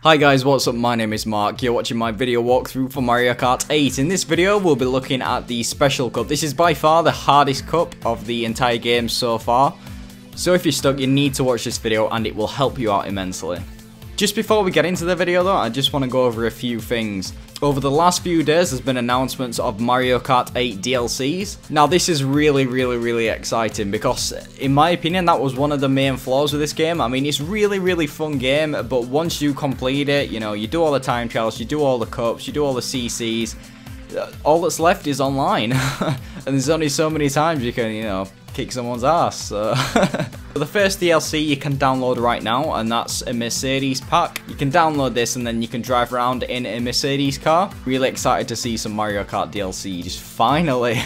Hi guys, what's up? My name is Mark. You're watching my video walkthrough for Mario Kart 8. In this video, we'll be looking at the Special Cup. This is by far the hardest cup of the entire game so far. So if you're stuck, you need to watch this video and it will help you out immensely. Just before we get into the video though, I just want to go over a few things. Over the last few days, there's been announcements of Mario Kart 8 DLCs. Now this is really exciting because, in my opinion, that was one of the main flaws with this game. I mean, it's really fun game, but once you complete it, you know, you do all the time trials, you do all the cups, you do all the CCs, all that's left is online. And there's only so many times you can, you know, kick someone's ass. So. The first DLC you can download right now, and that's a Mercedes pack. You can download this and then you can drive around in a Mercedes car. Really excited to see some Mario Kart DLC, just finally.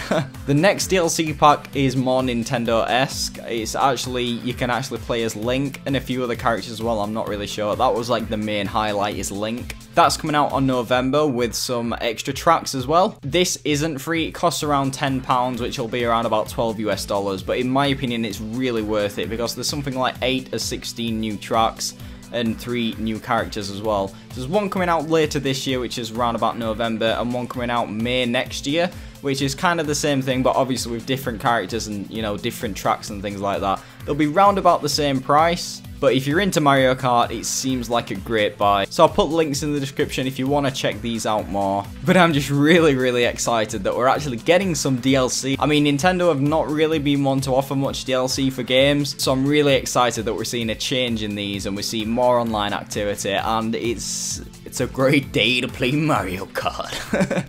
The next DLC pack is more Nintendo-esque. It's actually, you can actually play as Link and a few other characters as well. I'm not really sure. That was like the main highlight, is Link. That's coming out on November with some extra tracks as well. This isn't free. It costs around £10, which will be around about $12 US, but in my opinion it's really worth it because there's something like 8 or 16 new tracks and 3 new characters as well. There's one coming out later this year, which is around about November, and one coming out May next year, which is kind of the same thing, but obviously with different characters and, you know, different tracks and things like that. They'll be round about the same price, but if you're into Mario Kart, it seems like a great buy. So I'll put links in the description if you want to check these out more. But I'm just really excited that we're actually getting some DLC. I mean, Nintendo have not really been one to offer much DLC for games, so I'm really excited that we're seeing a change in these and we're seeing more online activity, and it's a great day to play Mario Kart.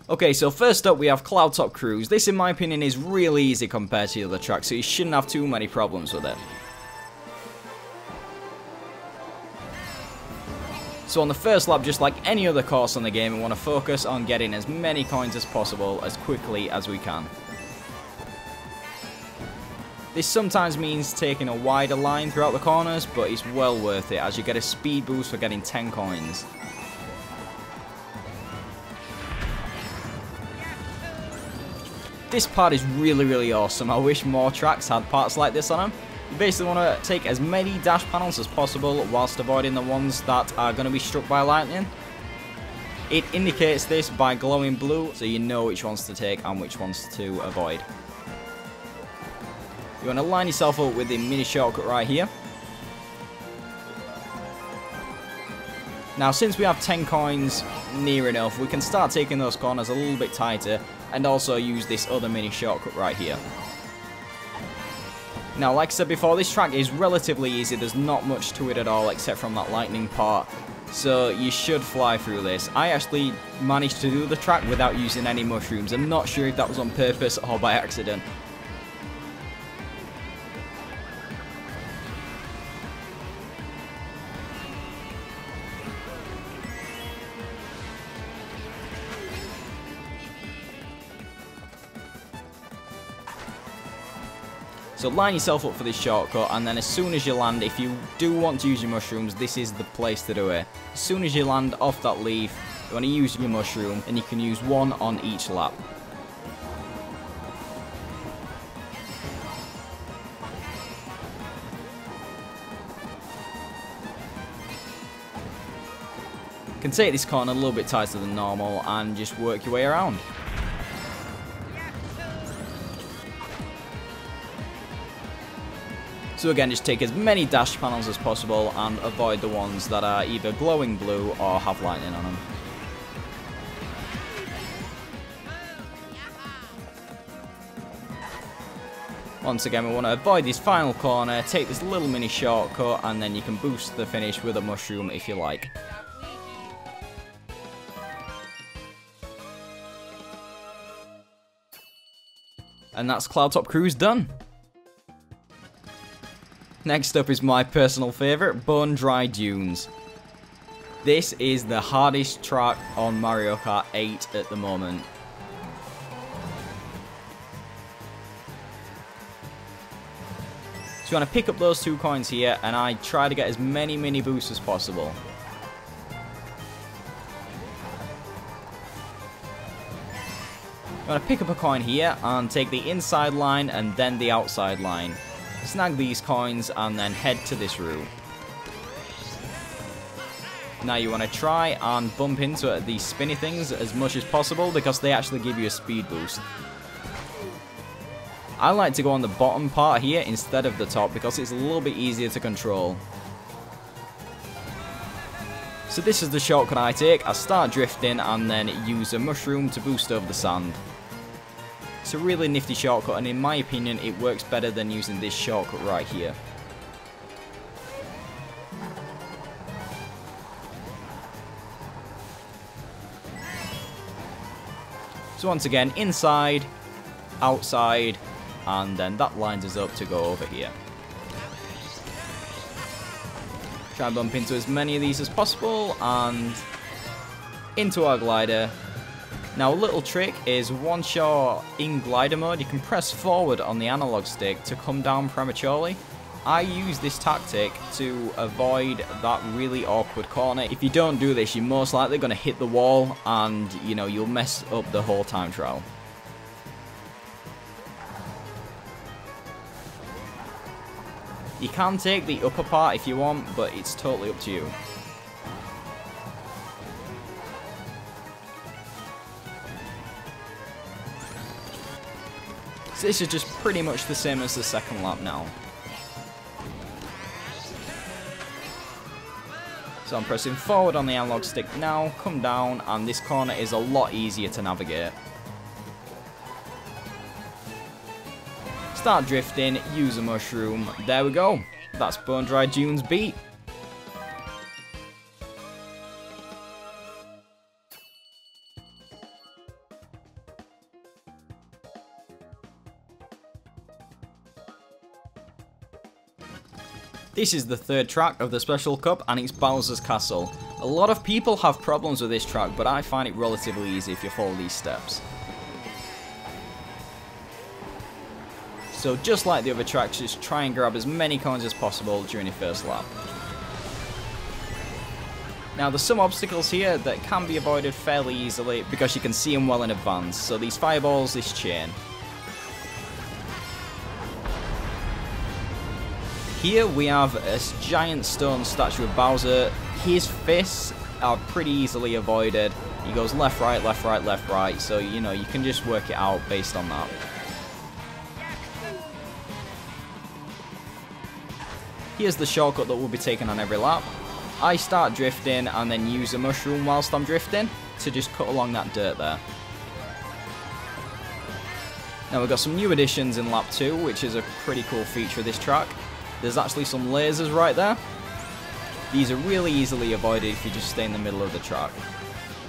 Okay, so first up we have Cloudtop Cruise. This, in my opinion, is really easy compared to the other tracks, so you shouldn't have too many problems with it. So on the first lap, just like any other course on the game, we want to focus on getting as many coins as possible as quickly as we can. This sometimes means taking a wider line throughout the corners, but it's well worth it as you get a speed boost for getting 10 coins. This part is really awesome. I wish more tracks had parts like this on them. You basically want to take as many dash panels as possible whilst avoiding the ones that are going to be struck by lightning. It indicates this by glowing blue, so you know which ones to take and which ones to avoid. You want to line yourself up with the mini shortcut right here. Now, since we have 10 coins near enough, we can start taking those corners a little bit tighter and also use this other mini shortcut right here. Now, like I said before, this track is relatively easy. There's not much to it at all except from that lightning part, so you should fly through this. I actually managed to do the track without using any mushrooms. I'm not sure if that was on purpose or by accident. So line yourself up for this shortcut, and then as soon as you land, if you do want to use your mushrooms, this is the place to do it. As soon as you land off that leaf, you want to use your mushroom, and you can use one on each lap. You can take this corner a little bit tighter than normal and just work your way around. So again, just take as many dash panels as possible and avoid the ones that are either glowing blue or have lightning on them. Once again, we want to avoid this final corner, take this little mini shortcut, and then you can boost the finish with a mushroom if you like. And that's Cloudtop Cruise done. Next up is my personal favourite, Bone Dry Dunes. This is the hardest track on Mario Kart 8 at the moment. So you want to pick up those 2 coins here, and I try to get as many mini boosts as possible. You want to pick up a coin here and take the inside line and then the outside line. Snag these coins and then head to this route. Now you want to try and bump into these spinny things as much as possible because they actually give you a speed boost. I like to go on the bottom part here instead of the top because it's a little bit easier to control. So this is the shortcut I take. I start drifting and then use a mushroom to boost over the sand. It's a really nifty shortcut, and in my opinion it works better than using this shortcut right here. So once again, inside, outside, and then that lines us up to go over here. Try and bump into as many of these as possible, and into our glider. Now a little trick is once you're in glider mode, you can press forward on the analog stick to come down prematurely. I use this tactic to avoid that really awkward corner. If you don't do this, you're most likely going to hit the wall and, you know, you'll mess up the whole time trial. You can take the upper part if you want, but it's totally up to you. So this is just pretty much the same as the second lap now. So I'm pressing forward on the analog stick now, come down, and this corner is a lot easier to navigate. Start drifting, use a mushroom, there we go. That's Bone Dry Dunes beat. This is the third track of the Special Cup, and it's Bowser's Castle. A lot of people have problems with this track, but I find it relatively easy if you follow these steps. So just like the other tracks, just try and grab as many coins as possible during your first lap. Now there's some obstacles here that can be avoided fairly easily because you can see them well in advance. So these fireballs, this chain. Here we have a giant stone statue of Bowser. His fists are pretty easily avoided. He goes left, right, left, right, left, right. So, you know, you can just work it out based on that. Here's the shortcut that will be taken on every lap. I start drifting and then use a mushroom whilst I'm drifting to just cut along that dirt there. Now we've got some new additions in lap 2, which is a pretty cool feature of this track. There's actually some lasers right there. These are really easily avoided if you just stay in the middle of the track.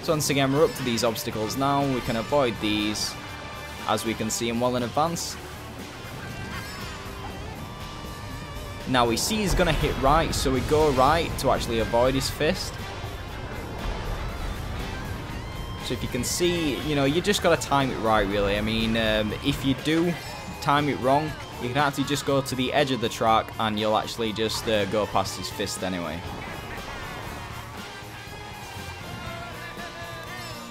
So once again, we're up to these obstacles now. We can avoid these as we can see them well in advance. Now we see he's going to hit right, so we go right to actually avoid his fist. So if you can see, you know, you just got to time it right really. I mean, if you do time it wrong, you can actually just go to the edge of the track and you'll actually just go past his fist anyway.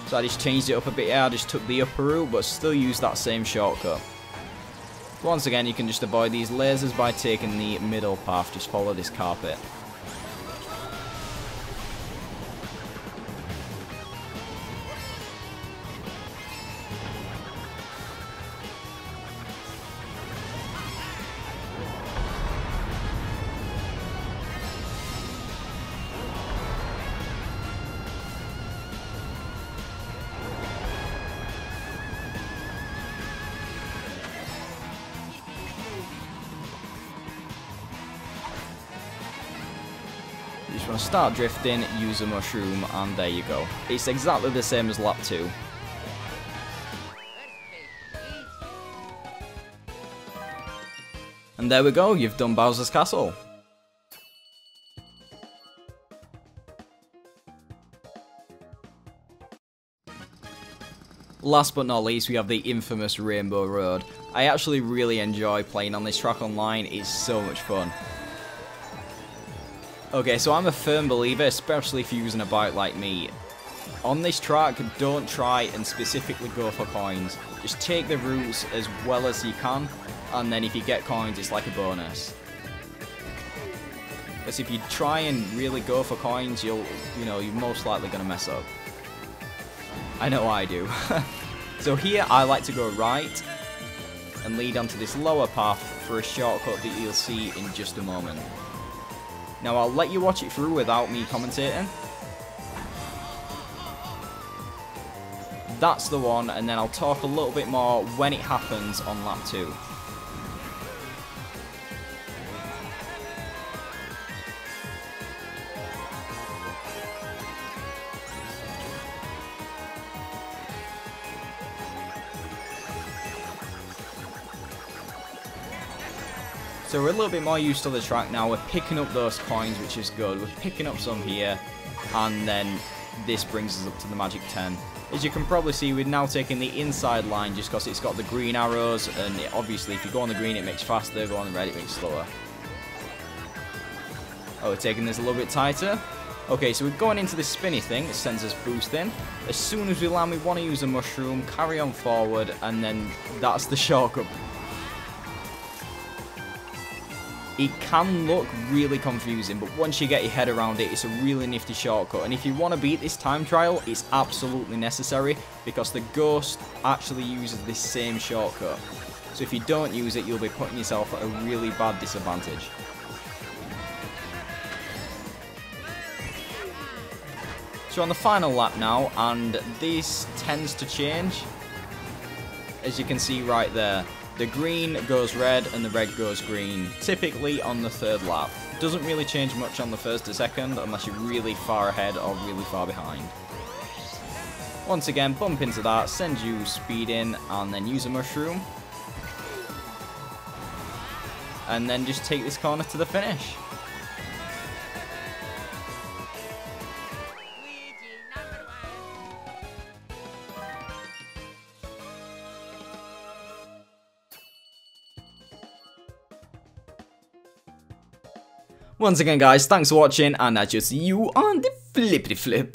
So I just changed it up a bit here, I just took the upper route but still used that same shortcut. Once again, you can just avoid these lasers by taking the middle path, just follow this carpet. You just want to start drifting, use a mushroom, and there you go. It's exactly the same as lap 2. And there we go, you've done Bowser's Castle. Last but not least, we have the infamous Rainbow Road. I actually really enjoy playing on this track online, it's so much fun. Okay, so I'm a firm believer, especially if you're using a bike like me. On this track, don't try and specifically go for coins. Just take the routes as well as you can, and then if you get coins, it's like a bonus. Because if you try and really go for coins, you're most likely going to mess up. I know I do. So here I like to go right and lead onto this lower path for a shortcut that you'll see in just a moment. Now I'll let you watch it through without me commentating. That's the one, and then I'll talk a little bit more when it happens on lap 2. So we're a little bit more used to the track now. We're picking up those coins, which is good. We're picking up some here, and then this brings us up to the magic 10. As you can probably see, we're now taking the inside line just because it's got the green arrows, and obviously if you go on the green it makes faster, go on the red it makes slower. Oh, we're taking this a little bit tighter. Okay, so we're going into this spinny thing. It sends us boosting. As soon as we land, we want to use a mushroom, carry on forward, and then that's the shortcut. It can look really confusing, but once you get your head around it, it's a really nifty shortcut. And if you want to beat this time trial, it's absolutely necessary because the Ghost actually uses this same shortcut. So if you don't use it, you'll be putting yourself at a really bad disadvantage. So on the final lap now, and this tends to change, as you can see right there. The green goes red and the red goes green, typically on the 3rd lap. Doesn't really change much on the 1st to 2nd unless you're really far ahead or really far behind. Once again, bump into that, send you speeding, and then use a mushroom. And then just take this corner to the finish. Once again guys, thanks for watching, and I shall see you on the flippity flip.